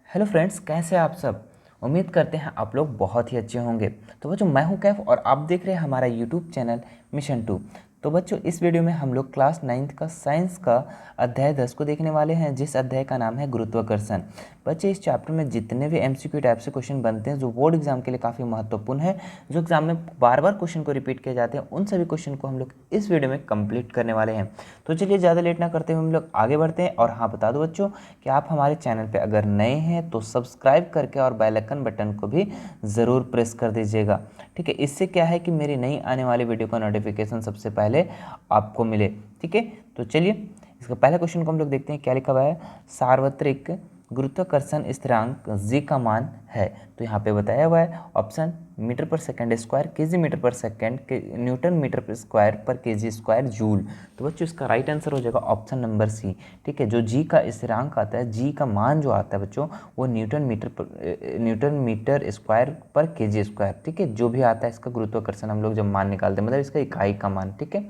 Hello friends, कैसे हैं आप सब। उम्मीद करते हैं आप लोग बहुत ही अच्छे होंगे। तो बच्चों, मैं हूं कैफ और आप देख रहे हैं हमारा यूट्यूब चैनल मिशन 2। तो बच्चों, इस वीडियो में हम लोग क्लास 9th का साइंस का अध्याय 10 को देखने वाले हैं, जिस अध्याय का नाम है गुरुत्वाकर्षण। बच्चे, इस चैप्टर में जितने भी एमसीक्यू टाइप से क्वेश्चन बनते हैं जो बोर्ड एग्जाम के लिए काफ़ी महत्वपूर्ण है, जो एग्जाम में बार बार क्वेश्चन को रिपीट किए जाते हैं, उन सभी क्वेश्चन को हम लोग इस वीडियो में कंप्लीट करने वाले हैं। तो चलिए ज़्यादा लेट ना करते हुए हम लोग आगे बढ़ते हैं। और हाँ, बता दो बच्चों कि आप हमारे चैनल पे अगर नए हैं तो सब्सक्राइब करके और बेल आइकन बटन को भी ज़रूर प्रेस कर दीजिएगा। ठीक है, इससे क्या है कि मेरी नई आने वाली वीडियो का नोटिफिकेशन सबसे पहले आपको मिले। ठीक है, तो चलिए इसका पहला क्वेश्चन को हम लोग देखते हैं। क्या लिखा हुआ है? सार्वत्रिक गुरुत्वाकर्षण स्थिरांक जी का मान है। तो यहाँ पे बताया हुआ है ऑप्शन मीटर पर सेकंड स्क्वायर, केजी मीटर पर सेकंड, न्यूटन मीटर पर स्क्वायर पर केजी स्क्वायर जूल। तो बच्चों, इसका राइट आंसर हो जाएगा ऑप्शन नंबर सी। ठीक है, जो जी का स्थिरांक आता है, जी का मान जो आता है बच्चों, वो न्यूटन मीटर स्क्वायर पर केजी स्क्वायर। ठीक है, जो भी आता है इसका गुरुत्वाकर्षण हम लोग जब मान निकालते हैं, मतलब इसका इकाई का मान। ठीक है,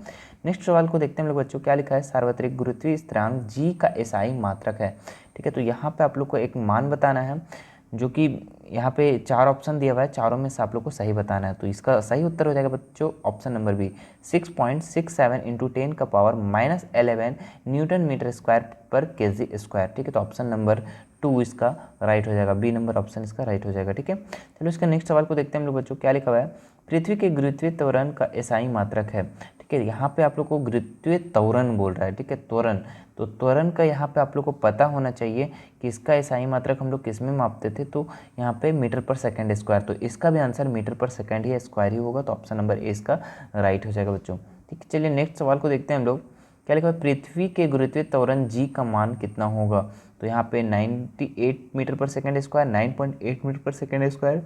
नेक्स्ट सवाल को देखते हैं हम लोग बच्चों। क्या लिखा है? सार्वत्रिक गुरुत्वीय स्थिरांक जी का एसआई मात्रक है। ठीक है, तो यहाँ पे आप लोग को एक मान बताना है, जो कि यहाँ पे 4 ऑप्शन दिया हुआ है, चारों में से आप लोग को सही बताना है। तो इसका सही उत्तर हो जाएगा बच्चों ऑप्शन नंबर बी, 6.67 इंटू 10 का पावर -11 न्यूटन मीटर स्क्वायर पर केजी स्क्वायर। ठीक है, तो ऑप्शन नंबर 2 इसका राइट हो जाएगा, बी नंबर ऑप्शन इसका राइट हो जाएगा। ठीक है, चलो इसका नेक्स्ट सवाल को देखते हैं हम लोग बच्चों। क्या लिखा हुआ है? पृथ्वी के गुरुत्वीय त्वरण का एसआई मात्रक है। ठीक है, यहाँ पे आप लोग को गुरुत्वीय त्वरण बोल रहा है। ठीक है, त्वरण, तो त्वरण का यहाँ पे आप लोग को पता होना चाहिए कि इसका एसआई मात्रक हम लोग किस में मापते थे। तो यहाँ पे मीटर पर सेकंड स्क्वायर, तो इसका भी आंसर मीटर पर सेकंड ही स्क्वायर ही होगा। तो ऑप्शन नंबर ए इसका राइट हो जाएगा बच्चों। ठीक है, चलिए नेक्स्ट सवाल को देखते हैं हम लोग। क्या लिखा है? पृथ्वी के गुरुत्वीय त्वरण जी का मान कितना होगा? तो यहाँ पे 98 मीटर पर सेकंड स्क्वायर, 9.8 मीटर पर सेकंड स्क्वायर,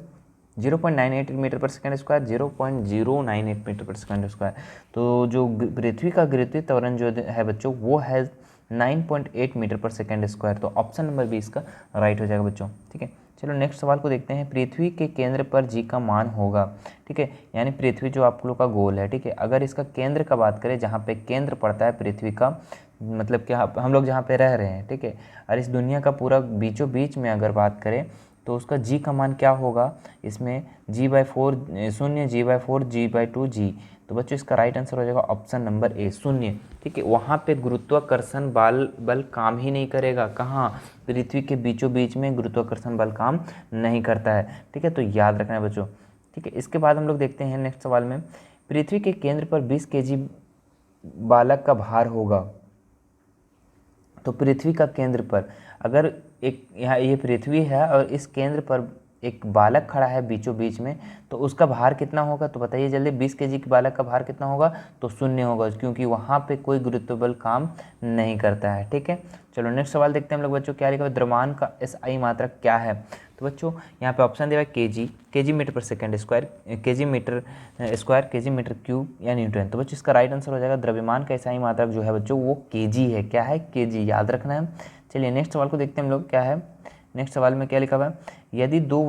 0.98 मीटर पर सेकंड स्क्वायर, 0.098 मीटर पर सेकंड स्क्वायर। तो जो पृथ्वी का गुरुत्वीय त्वरण जो है बच्चों, वो है 9.8 मीटर पर सेकंड स्क्वायर। तो ऑप्शन नंबर बी इसका राइट हो जाएगा बच्चों। ठीक है, चलो नेक्स्ट सवाल को देखते हैं। पृथ्वी के केंद्र पर जी का मान होगा। ठीक है, यानी पृथ्वी जो आप लोग का गोल है, ठीक है, अगर इसका केंद्र का बात करें, जहाँ पे केंद्र पड़ता है पृथ्वी का, मतलब कि हम लोग जहाँ पे रह रहे हैं, ठीक है, और इस दुनिया का पूरा बीचों बीच में अगर बात करें तो उसका जी का मान क्या होगा? इसमें g/4 शून्य, g/4, g/2 जी। तो बच्चों, इसका राइट आंसर हो जाएगा ऑप्शन नंबर ए, शून्य। ठीक है, वहाँ पे गुरुत्वाकर्षण बल काम ही नहीं करेगा। कहाँ? पृथ्वी के बीचों बीच में गुरुत्वाकर्षण बल काम नहीं करता है। ठीक है, तो याद रखना है बच्चों। ठीक है, इसके बाद हम लोग देखते हैं नेक्स्ट सवाल में। पृथ्वी के केंद्र पर 20 केजी बालक का भार होगा। तो पृथ्वी का केंद्र पर अगर एक यहाँ ये पृथ्वी है और इस केंद्र पर एक बालक खड़ा है बीचों बीच में, तो उसका भार कितना होगा? तो बताइए जल्दी, 20 केजी के बालक का भार कितना होगा? तो शून्य होगा, क्योंकि वहाँ पे कोई गुरुत्व बल काम नहीं करता है। ठीक है, चलो नेक्स्ट सवाल देखते हैं हम लोग बच्चों। क्या लिखा है? द्रव्यमान का एसआई मात्रक क्या है? तो बच्चों, यहाँ पे ऑप्शन दिया है केजी मीटर पर second square, KG meter square, KG meter cube या न्यूटन। तो बच्चों, इसका राइट आंसर हो जाएगा द्रव्यमान का एसआई मात्रक जो है बच्चों, वो केजी है। क्या है? केजी, याद रखना है। चलिए नेक्स्ट सवाल को देखते हैं हम लोग। क्या है नेक्स्ट सवाल में? क्या लिखा हुआ है? यदि दो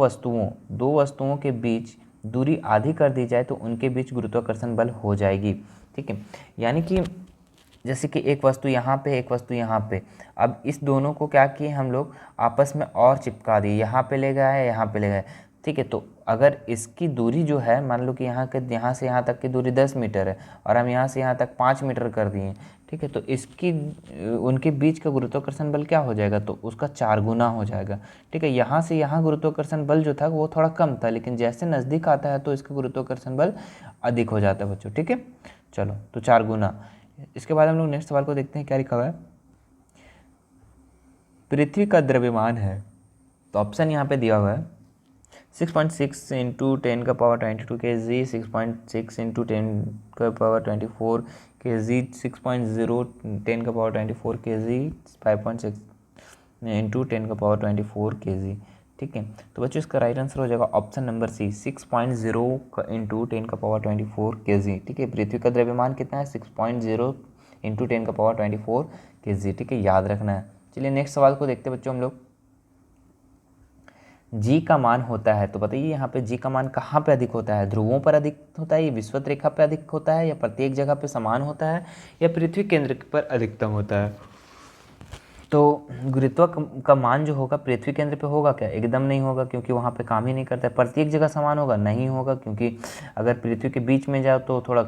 वस्तुओं के बीच दूरी आधी कर दी जाए तो उनके बीच गुरुत्वाकर्षण बल हो जाएगी। ठीक है, यानी कि जैसे कि एक वस्तु यहाँ पे, एक वस्तु यहाँ पे, अब इस दोनों को क्या किए हम लोग? आपस में और चिपका दिए, यहाँ पे ले गए, यहाँ पे ले गए। ठीक है, तो अगर इसकी दूरी जो है, मान लो कि यहाँ से यहाँ तक की दूरी 10 मीटर है और हम यहाँ से यहाँ तक 5 मीटर कर दिए। ठीक है, तो इसकी उनके बीच का गुरुत्वाकर्षण बल क्या हो जाएगा? तो उसका 4 गुना हो जाएगा। ठीक है, यहाँ से यहाँ गुरुत्वाकर्षण बल जो था वो थोड़ा कम था, लेकिन जैसे नज़दीक आता है तो इसका गुरुत्वाकर्षण बल अधिक हो जाता है बच्चों। ठीक है, चलो, तो 4 गुना। इसके बाद हम लोग नेक्स्ट सवाल को देखते हैं। क्या लिखा हुआ है? पृथ्वी का द्रव्यमान है, तो ऑप्शन यहाँ पे दिया हुआ है 6.6 इंटू 10 का पावर 22 के जी, 6.6 इंटू 10 का पावर 24 के जी, 6.0 10 का पावर 24 के जी, 5.6 इंटू 10 का पावर 24 के जी। ठीक है, तो बच्चों, इसका राइट आंसर हो जाएगा ऑप्शन नंबर सी, 6.0 इंटू 10 का पावर 24 के जी। ठीक है, पृथ्वी का द्रव्यमान कितना है? 6.0 इंटू 10 का पावर 24 के जी। ठीक है, याद रखना है। चलिए नेक्स्ट सवाल को देखते हैं बच्चों हम लोग। जी का मान होता है, तो बताइए यहाँ पे जी का मान कहाँ पे अधिक होता है? ध्रुवों पर अधिक होता है, या विषुवत रेखा पे अधिक होता है, या प्रत्येक जगह पे समान होता है, या पृथ्वी केंद्र पर अधिकतम होता है? तो गुरुत्व का मान जो होगा पृथ्वी केंद्र पे होगा क्या? एकदम नहीं होगा, क्योंकि वहाँ पे काम ही नहीं करता है। प्रत्येक जगह समान होगा? नहीं होगा, क्योंकि अगर पृथ्वी के बीच में जाओ तो थोड़ा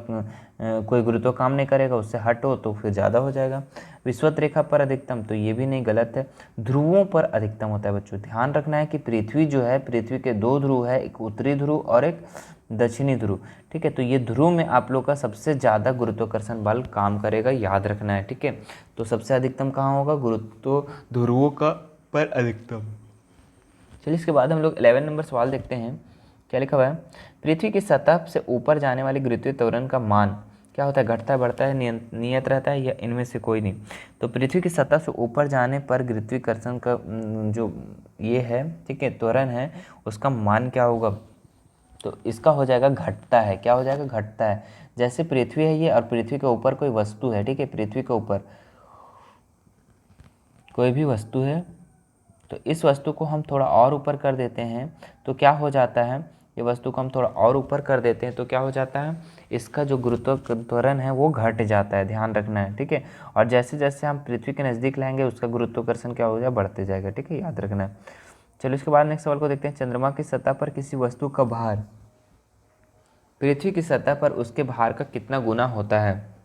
कोई गुरुत्व काम नहीं करेगा, उससे हटो तो फिर ज़्यादा हो जाएगा। विषुवत रेखा पर अधिकतम, तो ये भी नहीं, गलत है। ध्रुवों पर अधिकतम होता है बच्चों। ध्यान रखना है कि पृथ्वी जो है, पृथ्वी के 2 ध्रुव है, एक उत्तरी ध्रुव और एक दक्षिणी ध्रुव। ठीक है, तो ये ध्रुव में आप लोग का सबसे ज़्यादा गुरुत्वाकर्षण बल काम करेगा, याद रखना है। ठीक है, तो सबसे अधिकतम कहाँ होगा? गुरुत्व ध्रुवों का पर अधिकतम। चलिए इसके बाद हम लोग 11 नंबर सवाल देखते हैं। क्या लिखा हुआ है? पृथ्वी की सतह से ऊपर जाने वाली गुरुत्वीय त्वरण का मान क्या होता है? घटता है, बढ़ता है, नियत रहता है, या इनमें से कोई नहीं? तो पृथ्वी की सतह से ऊपर जाने पर गुरुत्वाकर्षण का जो ये है, ठीक है, त्वरण है, उसका मान क्या होगा? तो इसका हो जाएगा घटता है। क्या हो जाएगा? घटता है। जैसे पृथ्वी है ये, और पृथ्वी के ऊपर कोई वस्तु है, ठीक है, पृथ्वी के ऊपर कोई भी वस्तु है, तो इस वस्तु को हम थोड़ा और ऊपर कर देते हैं तो क्या हो जाता है? ये वस्तु को हम थोड़ा और ऊपर कर देते हैं तो क्या हो जाता है? इसका जो गुरुत्व त्वरण है वो घट जाता है, ध्यान रखना है। ठीक है, और जैसे जैसे हम पृथ्वी के नज़दीक लाएंगे उसका गुरुत्वाकर्षण क्या हो जाएगा? बढ़ते जाएगा। ठीक है, याद रखना है। चलो इसके बाद नेक्स्ट सवाल को देखते हैं। चंद्रमा की सतह पर किसी वस्तु का भार पृथ्वी की सतह पर उसके भार का कितना गुना होता है?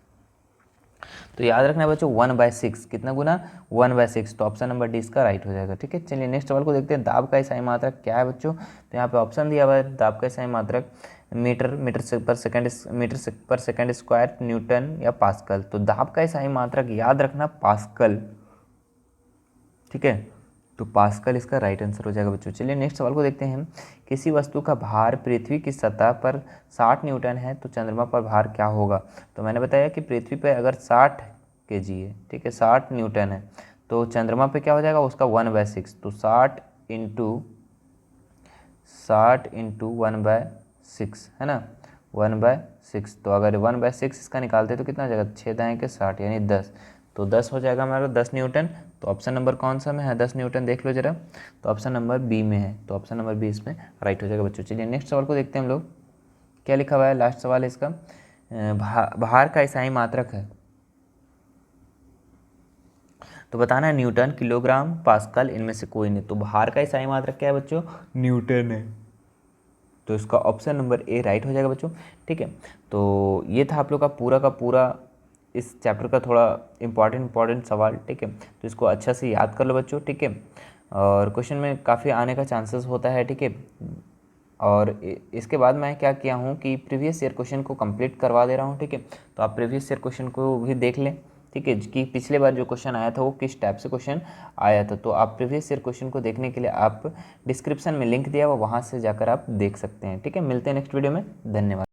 तो याद रखना है बच्चों, 1/6। कितना गुना? 1/6। तो ऑप्शन नंबर डी इसका राइट हो जाएगा। ठीक है, चलिए नेक्स्ट सवाल को देखते हैं। दाब का इकाई मात्रक क्या है बच्चों? तो यहाँ पे ऑप्शन दिया हुआ है। दाब का इकाई मात्रक मीटर पर सेकंड स्क्वायर, न्यूटन या पास्कल। तो दाब का इकाई मात्रक याद रखना पास्कल। ठीक है, तो पास्कल इसका राइट आंसर हो जाएगा बच्चों। चलिए नेक्स्ट सवाल को देखते हैं। किसी वस्तु का भार पृथ्वी की सतह पर 60 न्यूटन है तो चंद्रमा पर भार क्या होगा? तो मैंने बताया कि पृथ्वी पर अगर 60 kg है, ठीक है, 60 न्यूटन है, तो चंद्रमा पे क्या हो जाएगा? उसका 1/6। तो 60 इंटू 1/6 है ना, 1/6। तो अगर 1/6 इसका निकालते तो कितना हो जाएगा? 6 दाएँ के 60 यानी 10। तो 10 हो जाएगा हमारा, 10 न्यूटन। तो ऑप्शन नंबर कौन सा में है? 10 न्यूटन देख लो जरा। तो ऑप्शन नंबर बी में है। तो ऑप्शन नंबर बी इसमें राइट हो जाएगा बच्चों। चलिए नेक्स्ट सवाल को देखते हैं हम लोग। क्या लिखा हुआ है? लास्ट सवाल है इसका। भार का इकाई मात्रक है, तो बताना है न्यूटन, किलोग्राम, पास्कल, इनमें से कोई नहीं। तो भार का इकाई मात्रक क्या है बच्चों? न्यूटन है। तो इसका ऑप्शन नंबर ए राइट हो जाएगा बच्चों। ठीक है, तो ये था आप लोग का पूरा इस चैप्टर का थोड़ा इंपॉर्टेंट सवाल। ठीक है, तो इसको अच्छा से याद कर लो बच्चों। ठीक है, और क्वेश्चन में काफ़ी आने का चांसेस होता है। ठीक है, और इसके बाद मैं क्या किया हूँ कि प्रीवियस ईयर क्वेश्चन को कंप्लीट करवा दे रहा हूँ। ठीक है, तो आप प्रीवियस ईयर क्वेश्चन को भी देख लें। ठीक है, कि पिछले बार जो क्वेश्चन आया था वो किस टाइप से क्वेश्चन आया था। तो आप प्रीवियस ईयर क्वेश्चन को देखने के लिए आप डिस्क्रिप्शन में लिंक दिया हुआ, वहाँ से जाकर आप देख सकते हैं। ठीक है, मिलते हैं नेक्स्ट वीडियो में। धन्यवाद।